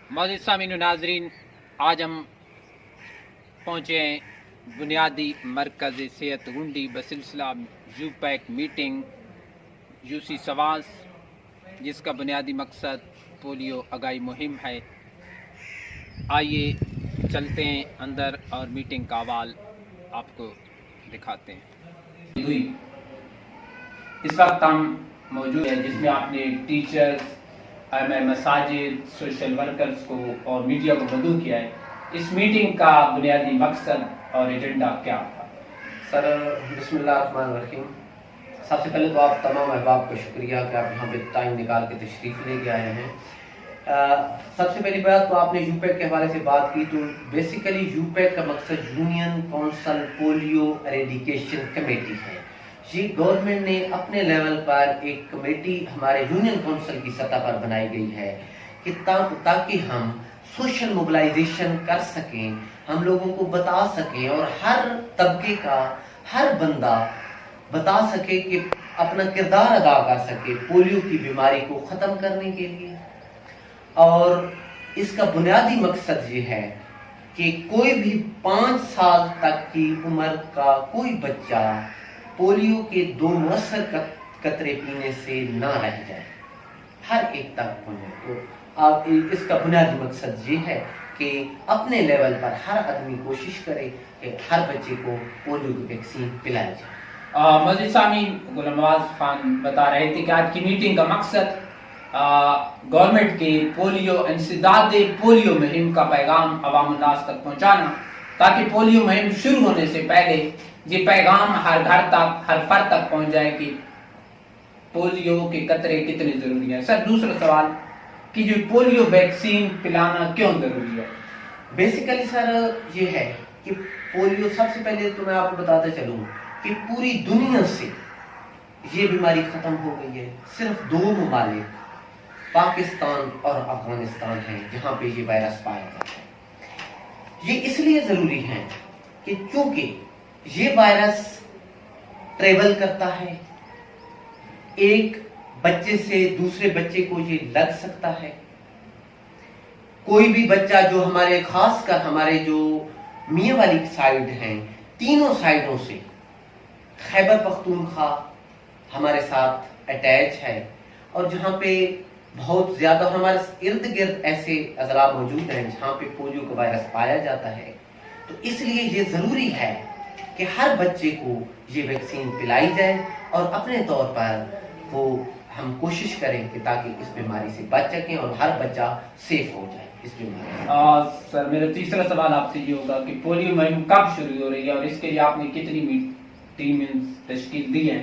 मोअज़्ज़िज़ सामीन व नाज़रीन, आज हम पहुँचे हैं बुनियादी मरकज़ सेहत गुंडी बसिलसिला यूपैक मीटिंग यूसी सवास, जिसका बुनियादी मकसद पोलियो आगाही मुहिम है। आइए चलते हैं अंदर और मीटिंग का अहवाल आपको दिखाते हैं। इस वक्त हम मौजूद हैं जिसमें आपने टीचर्स, मसाजिद, सोशल वर्कर्स को और मीडिया को मदऊ किया है। इस मीटिंग का बुनियादी मकसद और एजेंडा क्या था? सर बिस्मिल्लाहिर्रहमानिर्रहीम। सबसे पहले तो आप तमाम अहबाब का शुक्रिया कि आप यहाँ पे टाइम निकाल के तशरीफ़ लेके आए हैं। सबसे पहली बात तो आपने यूपैक के हवाले से बात की, तो बेसिकली यूपैक का मकसद union council polio eradication committee है। ये गवर्नमेंट ने अपने लेवल पर एक कमेटी हमारे यूनियन काउंसिल की सतह पर बनाई गई है कि ताकि हम सोशल मोबिलाइजेशन कर सकें, हम लोगों को बता सकें और हर तबके का हर बंदा बता सके कि अपना किरदार अदा कर सके पोलियो की बीमारी को ख़त्म करने के लिए। और इसका बुनियादी मकसद ये है कि कोई भी 5 साल तक की उम्र का कोई बच्चा पोलियो के 2 मुअस्सर कतरे पीने से ना रह जाए, हर एक तक पहुंचे। तो आप इसका बुनियादी मकसद ये है कि अपने लेवल पर हर आदमी कोशिश करे कि हर बच्चे को पोलियो की वैक्सीन पिलाई जाए। मोअज़्ज़िज़ सामीन, गुलाम नवाज खान बता रहे थे कि आज की मीटिंग का मकसद गवर्नमेंट के पोलियो इंसदाद पोलियो मुहिम का पैगाम अवाम उन्नास तक पहुंचाना, ताकि पोलियो मुहिम शुरू होने से पहले ये पैगाम हर घर तक, हर फर्द तक पहुंच जाए कि पोलियो के कतरे कितने जरूरी हैं। सर, दूसरा सवाल कि जो पोलियो वैक्सीन पिलाना क्यों जरूरी है? बेसिकली सर ये है कि पोलियो, सबसे पहले तो मैं आपको बताता चलूं कि पूरी दुनिया से ये बीमारी खत्म हो गई है। सिर्फ 2 ममालिक पाकिस्तान और अफगानिस्तान हैं जहां पे ये वायरस पाया जाता है। ये इसलिए जरूरी है कि क्योंकि ये वायरस ट्रेवल करता है, एक बच्चे से दूसरे बच्चे को ये लग सकता है। कोई भी बच्चा जो हमारे, खासकर हमारे जो मियां वाली साइड हैं, तीनों साइडों से खैबर पख्तूनख्वा हमारे साथ अटैच है और जहां पे बहुत ज्यादा हमारे इर्द गिर्द ऐसे अजला मौजूद हैं जहां पे पोलियो का वायरस पाया जाता है। तो इसलिए ये जरूरी है कि हर बच्चे को ये वैक्सीन पिलाई जाए और अपने तौर पर वो हम कोशिश करें कि ताकि इस बीमारी से बच सकें और हर बच्चा सेफ हो जाए इस बीमारी से। सर, मेरा तीसरा सवाल आपसे ये होगा कि पोलियो मुहिम कब शुरू हो रही है और इसके लिए आपने कितनी टीम तश्कील दी है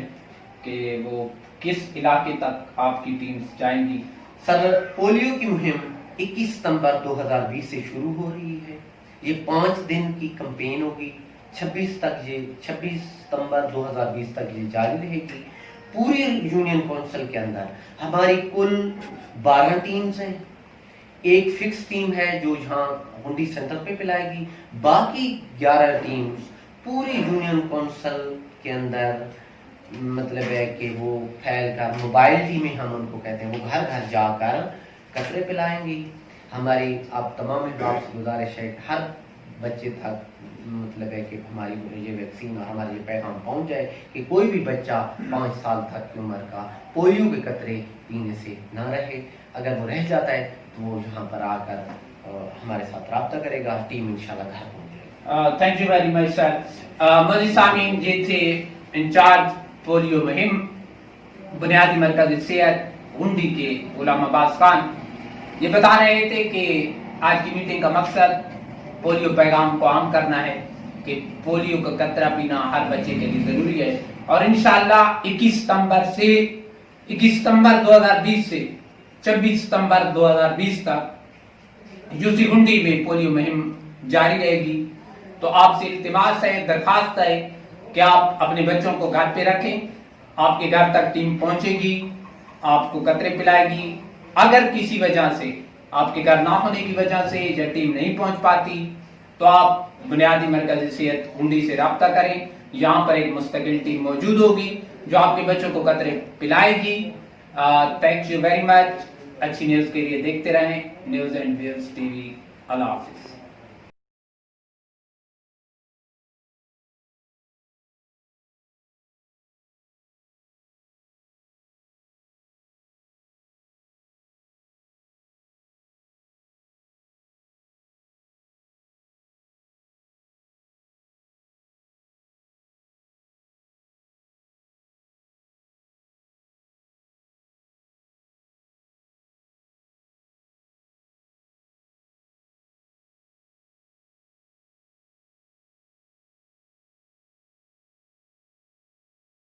कि वो किस इलाके तक आपकी टीम्स जाएंगी? सर, पोलियो की मुहिम 21 सितंबर 2020 से शुरू हो रही है। ये 5 दिन की कैंपेन होगी। 26 सितंबर 2020 तक ये जारी रहेगी। पूरी यूनियन काउंसिल के अंदर हमारी कुल 12 टीम्स हैं। एक फिक्स टीम है जो यहाँ हुंडी सेंटर पे पिलाएगी, बाकी 11 टीम्स पूरी यूनियन काउंसिल के अंदर, मतलब है कि वो फैल कर, मोबाइल टीमें हम उनको कहते हैं, वो घर घर जाकर कतरे पिलाएंगी। हमारी आप तमाम अहबाब से गुजारिश है हर बच्चे तक, मतलब है कि हमारी ये वैक्सीन और हमारा ये पैगाम पहुंच जाए कि कोई भी बच्चा 5 साल तक की उम्र का पोलियो के कतरे पीने से ना रहे। अगर वो रह जाता है तो वो यहाँ पर आकर हमारे साथ राब्ता करेगा, टीम इंशाल्लाह घर पहुंच जाएगी। Thank you very much sir. मोअज़्ज़िज़ सामीन, ये थे इंचार्ज पोलियो मुहिम बुनियादी मरकज़ सेहत गुंडी के गुलाम अब्बास खान। ये बता रहे थे कि आज की मीटिंग का मकसद पोलियो पैगाम को आम करना है कि पोलियो का कतरा पीना हर बच्चे के लिए जरूरी है और इंशाल्लाह 21 सितंबर 2020 से 26 सितंबर 2020 तक यूसी गुंडी में पोलियो मुहिम जारी रहेगी। तो आपसे इल्तिमास है, दरखास्त है कि आप अपने बच्चों को घर पे रखें। आपके घर तक टीम पहुंचेगी, आपको कतरे पिलाएगी। अगर किसी वजह से, आपके घर ना होने की वजह से या टीम नहीं पहुंच पाती, तो आप बुनियादी मरकज़ सेहत गुंडी से राब्ता करें। यहाँ पर एक मुस्तकिल टीम मौजूद होगी जो आपके बच्चों को कतरे पिलाएगी। Thank you very much. اچھی نیوز کے لیے دیکھتے رہیں news and views T V. اللہ حافظ.